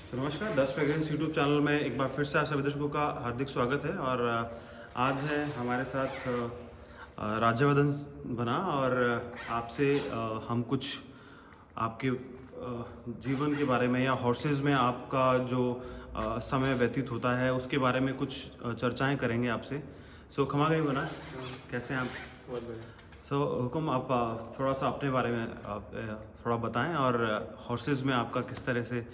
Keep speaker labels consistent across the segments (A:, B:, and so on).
A: तो नमस्कार 10 fragrance YouTube channel में एक बार फिर से आप सभी दर्शकों का हार्दिक स्वागत है। और आज है हमारे साथ राज्यवर्धन बना और आपसे हम कुछ आपके जीवन के बारे में या हॉर्सेस में आपका जो समय व्यतीत होता है उसके बारे में कुछ चर्चाएं करेंगे आपसे। सो खमा गई बना, कैसे हैं आप?
B: बहुत बढ़िया।
A: हुकुम, आप थोड़ा सा अपने बारे में आप थोड़ा बताएं और हॉर्सेस में आपका किस तरह से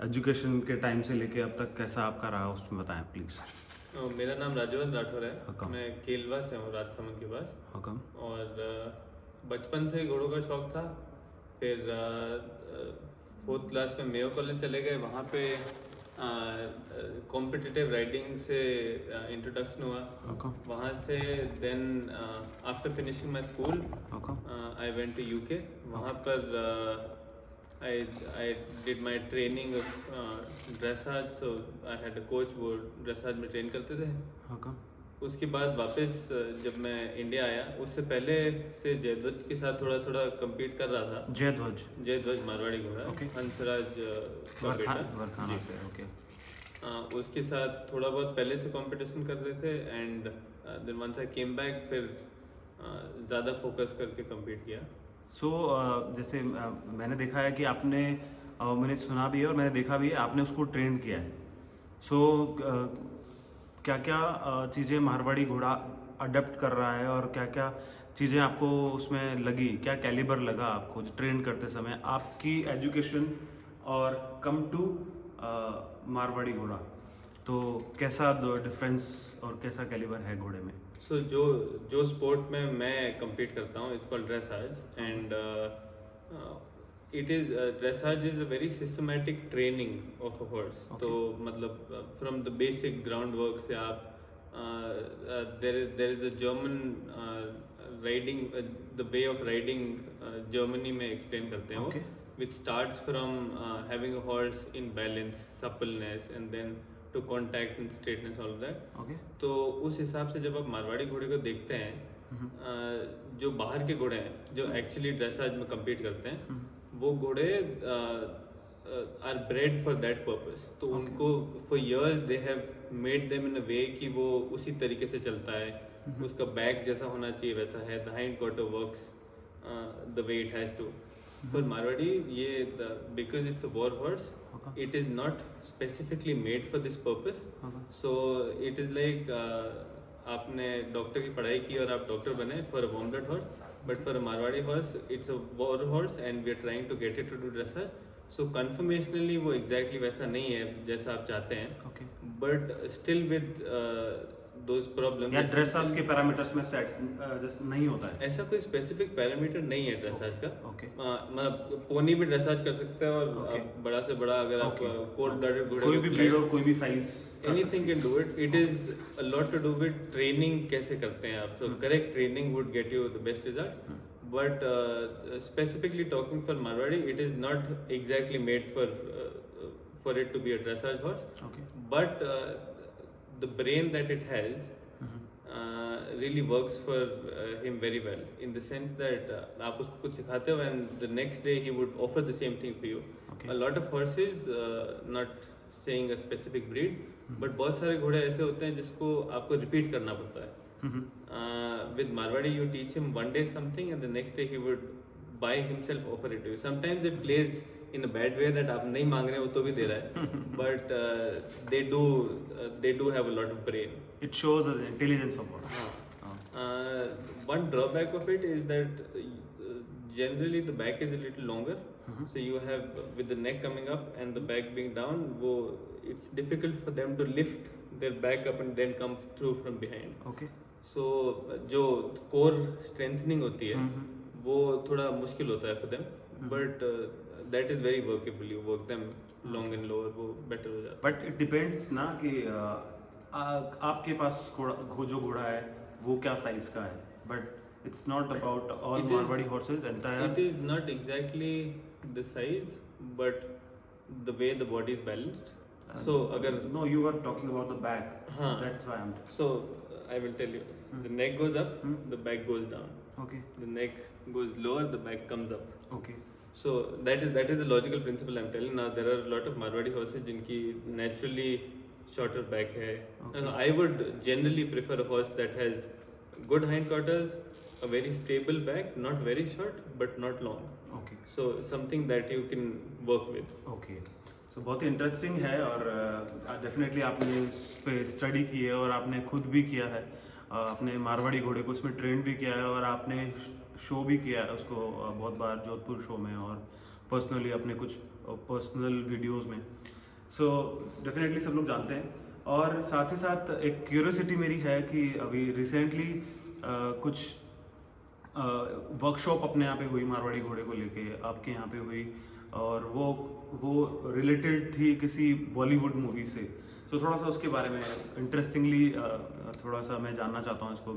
A: एजुकेशन के टाइम से लेके अब तक कैसा आपका रहा, उसमें बताएं प्लीज़।
B: मेरा नाम राजवर्धन राठौर है।
A: हुकम।
B: मैं केलवा से हूँ, राजसमंद के पास।
A: हुकुम।
B: और बचपन से घोड़ों का शौक था। फिर 4th क्लास में मेयो कॉलेज चले गए, वहाँ पे कॉम्पिटिटिव राइडिंग से इंट्रोडक्शन हुआ।
A: हुकुम।
B: वहाँ से then after finishing my school
A: हुकुम।
B: I went to UK. वहाँ पर I did my training of dressage, so I had a coach वो dressage में ट्रेन करते थे।
A: हुकुम।
B: उसके बाद वापस जब मैं इंडिया आया, उससे पहले से जयध्वज के साथ थोड़ा थोड़ा compete कर रहा था। जयध्वज मारवाड़ी घोड़ा, हंसराज का बेटा
A: वरखाना से। ओके।
B: उसके साथ थोड़ा बहुत पहले से कंपटीशन कर रहे थे। And then once I came back, फिर ज़्यादा फोकस करके compete किया।
A: सो जैसे मैंने देखा है कि आपने मैंने सुना भी है और मैंने देखा भी है, आपने उसको ट्रेन किया है। सो क्या क्या चीज़ें मारवाड़ी घोड़ा अडेप्ट कर रहा है और क्या क्या चीज़ें आपको उसमें लगी, क्या कैलिबर लगा आपको ट्रेन करते समय, आपकी एजुकेशन और कम टू मारवाड़ी घोड़ा, तो कैसा डिफरेंस और कैसा कैलिबर है घोड़े में?
B: सो जो स्पोर्ट में मैं compete करता हूँ, it's called dressage. And it is dressage is a very systematic training of a horse. तो मतलब from the basic ground work से आप there is a German riding, the way of riding Germany में explain करते हैं वो, which starts from having a horse in balance, suppleness and then to contact and straightness, all that. तो उस हिसाब से जब आप मारवाड़ी घोड़े को देखते हैं, जो बाहर के घोड़े हैं जो एक्चुअली ड्रेसाज में compete करते हैं, वो घोड़े are bred for that purpose. तो उनको for years they have made them in a way कि वो उसी तरीके से चलता है, उसका बैक जैसा होना चाहिए वैसा है, the hind quarter works the way it has to. For Marwari ये because it's a war horse, it is not specifically made for this purpose. So it is like आपने डॉक्टर की पढ़ाई की और आप डॉक्टर बने for a warm blood horse, but for a Marwari horse it's a war horse and we are trying to get it to do dressage. So conformationally वो exactly वैसा नहीं है जैसा आप चाहते हैं, but still with those problem.
A: या dressage के पैरामीटर्स में सेट जैसे नहीं होता है?
B: ऐसा कोई स्पेसिफिक पैरामीटर नहीं है ड्रेसाज का। मतलब पोनी भी ड्रेसाज कर सकते हैं और बड़ा से बड़ा अगर आप कोल्ड ब्लडेड घोड़े,
A: कोई भी ब्रीड और कोई भी size,
B: anything can do it. It is a lot to do with training, कैसे करते हैं आप। तो correct training would get you the best result, but specifically talking for Marwari, it is not exactly made for it to be a dressage horse, but the brain that it has really works for him very well, in the sense that आप उसको कुछ सिखाते हो and the next day he would offer the same thing for you. A lot of horses, not saying a specific breed, but बहुत सारे घोड़े ऐसे होते हैं जिसको आपको रिपीट करना पड़ता है। With Marwadi you teach him one day something and the next day he would by himself offer it to you. Sometimes it plays in a bad way that आप नहीं मांग रहे हो तो भी दे रहा है, but they do have a lot of brain.
A: It shows the intelligence of horse.
B: One drawback of it is that generally the back is a little longer, so you have with the neck coming up and the back being down, it's difficult for them to lift their back up and then come through from behind. So जो core strengthening होती है वो थोड़ा मुश्किल होता है for them, but that is very workable. You work them long and lower, वो better हो जाता है।
A: But it depends ना कि आपके पास जो घोड़ा है वो क्या साइज का है, but it's not about all Marwadi horses entire.
B: It is not exactly the size, but the way the body is balanced. So अगर
A: no, you were talking about the back. That's why I'm.
B: So I will tell you. The neck goes up, the back goes down. The neck goes lower, the back comes up. So that is the logical principle I'm telling. Now there are a lot of Marwadi horses जिनकी naturally shorter back है.
A: Okay.
B: I would generally prefer a horse that has good hindquarters, a very stable back, not very short but not long.
A: Okay
B: So something that you can work with.
A: Okay so बहुत ही interesting है और definitely आपने इस पे study की है और आपने खुद भी किया है अपने मारवाड़ी घोड़े को उसमें ट्रेन भी किया है और आपने शो भी किया है उसको बहुत बार जोधपुर शो में और पर्सनली अपने कुछ पर्सनल वीडियोस में सो डेफिनेटली सब लोग जानते हैं और साथ ही साथ एक क्यूरियोसिटी मेरी है कि अभी रिसेंटली कुछ वर्कशॉप अपने यहाँ पे हुई मारवाड़ी घोड़े को लेके आपके यहाँ पे हुई और वो रिलेटेड थी किसी बॉलीवुड मूवी से तो थोड़ा सा उसके बारे में इंटरेस्टिंगली थोड़ा सा मैं जानना चाहता हूँ इसको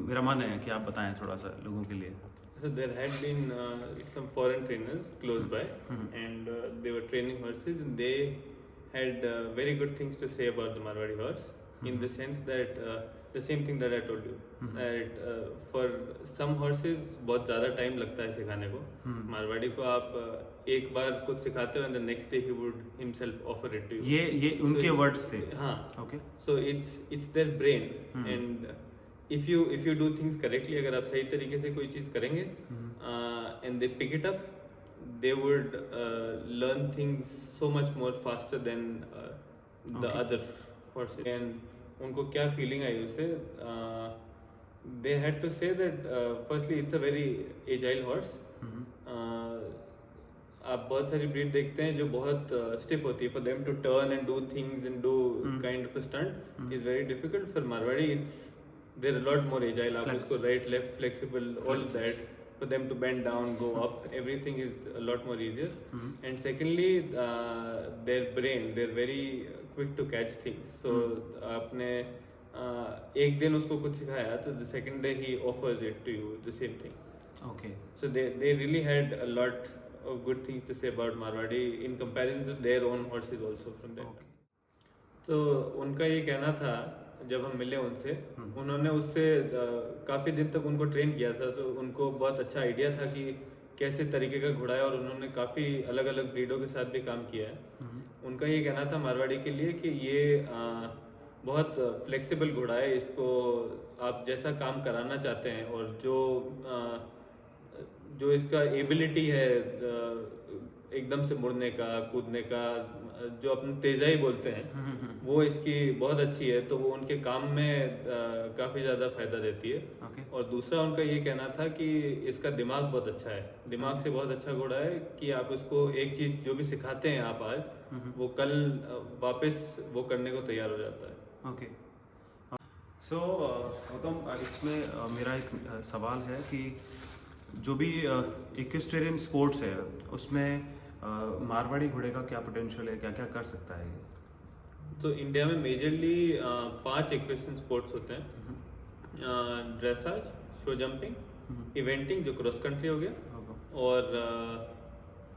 A: मेरा मन है कि आप बताएं थोड़ा सा लोगों के लिए
B: So there had been some foreign trainers close by, and they were training horses, and they had very good things to say about the Marwadi horse, in the sense that the same thing that I told you, that for some horses बहुत ज़्यादा time लगता है सिखाने को. मारवाड़ी को आप एक बार कुछ सिखाते हो and the next day he would himself offer it to you.
A: ये उनके वर्ड्स थे.
B: हाँ.
A: Okay
B: So it's their brain, and if you do things correctly, अगर आप सही तरीके से कोई चीज़ करेंगे and they pick it up, they would learn things so much more faster than the other horses. And उनको क्या feeling आई उससे, they had to say that firstly it's a very agile horse. आप बहुत सारी ब्रीड देखते हैं जो बहुत स्टिफ होती है. For them to turn and do things and do kind of stunt is very difficult. For Marwari it's there a lot more agile. आप उसको right left flexible all that. For them to bend down, go up, everything is a lot more easier. And secondly, their brain, they're very quick to catch things. So आपने एक दिन उसको कुछ सिखाया तो the second day he offers it to you the same thing.
A: Okay.
B: So they really had a lot of good things to say about Marwadi in comparison to their own horses also from that.
A: Okay.
B: तो उनका ये कहना था जब हम मिले उनसे, उन्होंने उससे काफ़ी दिन तक उनको ट्रेन किया था तो उनको बहुत अच्छा आइडिया था कि कैसे तरीके का घोड़ा है और उन्होंने काफ़ी अलग अलग ब्रीडों के साथ भी काम किया है. उनका ये कहना था मारवाड़ी के लिए कि ये बहुत फ्लेक्सिबल घोड़ा है. इसको आप जैसा काम कराना चाहते हैं और जो इसका एबिलिटी है एकदम से मुड़ने का, कूदने का, जो अपने तेजाई बोलते हैं, वो इसकी बहुत अच्छी है. तो वो उनके काम में काफ़ी ज़्यादा फायदा देती है.
A: Okay.
B: और दूसरा उनका ये कहना था कि इसका दिमाग बहुत अच्छा है. दिमाग से बहुत अच्छा घोड़ा है कि आप उसको एक चीज़ जो भी सिखाते हैं आप आज, वो कल वापस वो करने को तैयार हो जाता है.
A: ओके. सो गौतम, इसमें मेरा एक सवाल है कि जो भी इक्वेस्टेरियन स्पोर्ट्स है उसमें मारवाड़ी घोड़े का क्या पोटेंशियल है, क्या क्या कर सकता है ये?
B: तो इंडिया में मेजरली 5 इक्वेस्ट्रियन स्पोर्ट्स होते हैं. ड्रेसाज, शो जंपिंग, इवेंटिंग जो क्रॉस कंट्री हो गया, और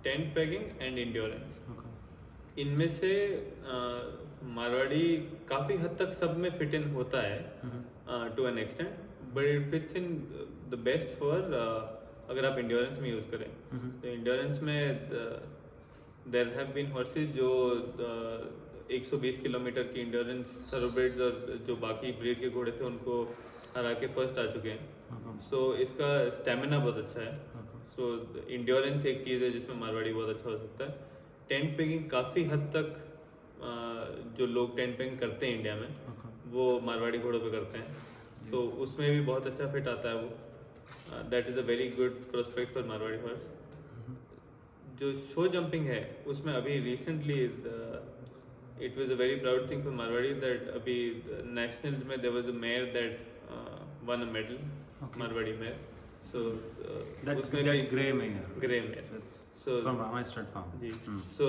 B: टेंट पेगिंग एंड इंड्योरेंस. इनमें से मारवाड़ी काफ़ी हद तक सब में फिट इन होता है to an extent, but it fits in the best for अगर आप इंड्योरेंस में यूज़ करें. तो इंड्योरेंस में देयर हैव बीन हॉर्सेज जो 120 किलोमीटर की इंड्योरेंस थरोब्रेड्स और जो बाकी ब्रीड के घोड़े थे उनको हरा के फर्स्ट आ चुके हैं. सो इसका स्टेमिना बहुत अच्छा है. सो इंड्योरेंस एक चीज़ है जिसमें मारवाड़ी बहुत अच्छा हो सकता है. टेंट पेगिंग काफ़ी हद तक जो लोग टेंट पेगिंग करते हैं इंडिया में, वो मारवाड़ी घोड़ों पे करते हैं. तो उसमें भी बहुत अच्छा फिट आता है वो. That is a very good prospect for Marwari horse. जो शो जंपिंग है उसमें अभी recently it was a very proud thing for Marwari that अभी नेशनल्स में there was a mare that won a medal, Marwari mare. So उसमें भी
A: grey mare.
B: Grey mare. So
A: from Rama Stud Farm.
B: जी. So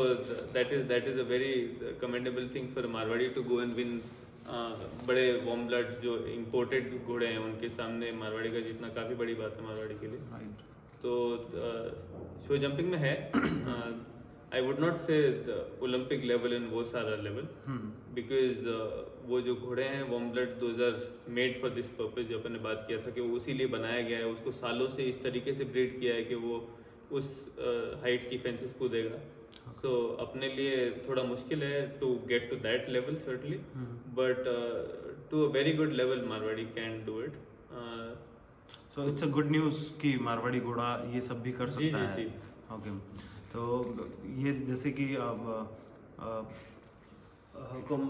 B: that is a very commendable thing for Marwadi to go and win. बड़े warm blood जो imported घोड़े हैं उनके सामने मारवाड़ी का जीतना काफ़ी बड़ी बात है मारवाड़ी के लिए.
A: Right.
B: तो शो जंपिंग में है आई वुड नॉट से ओलंपिक लेवल एंड वो सारा लेवल, बिकॉज वो जो घोड़े हैं warm blood 2000 made for this purpose, जो अपन ने बात किया था कि वो उसी लिए बनाया गया है, उसको सालों से इस तरीके से ब्रीड किया है कि वो उस हाइट की फेंसेस कूदेगा. सो अपने लिए थोड़ा मुश्किल है to get to that level certainly, but to a very good level Marwari can do it.
A: So it's a good news कि मारवाड़ी घोड़ा ये सब भी कर
B: जी,
A: सकता
B: जी,
A: है.
B: जी.
A: ओके. तो ये जैसे कि अब हुक्म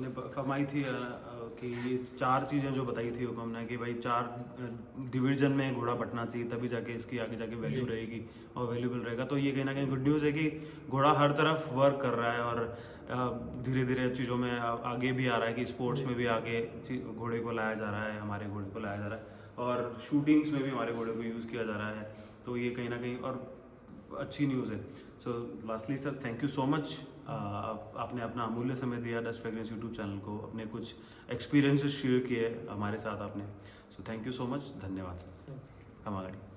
A: ने फरमाई थी कि ये 4 चीज़ें जो बताई थी हुक्म ने कि भाई 4 डिवीजन में घोड़ा बंटना चाहिए, तभी जाके इसकी आगे जाके वैल्यू
B: जी.
A: रहेगी और वैल्यूबल रहेगा. तो ये कहीं ना कहीं गुड न्यूज़ है कि घोड़ा हर तरफ वर्क कर रहा है और धीरे धीरे चीज़ों में आगे भी आ रहा है कि स्पोर्ट्स में भी आगे घोड़े को लाया जा रहा है, हमारे घोड़े को लाया जा रहा है, और शूटिंग्स में भी हमारे घोड़े को यूज़ किया जा रहा है. तो ये कहीं ना कहीं और अच्छी न्यूज़ है. सो lastly sir, thank you so much. आपने अपना अमूल्य समय दिया डस्ट फ्रेग्रेंस यूट्यूब चैनल को, अपने कुछ एक्सपीरियंसेस शेयर किए हमारे साथ आपने. So thank you so much. धन्यवाद सर. हम आगे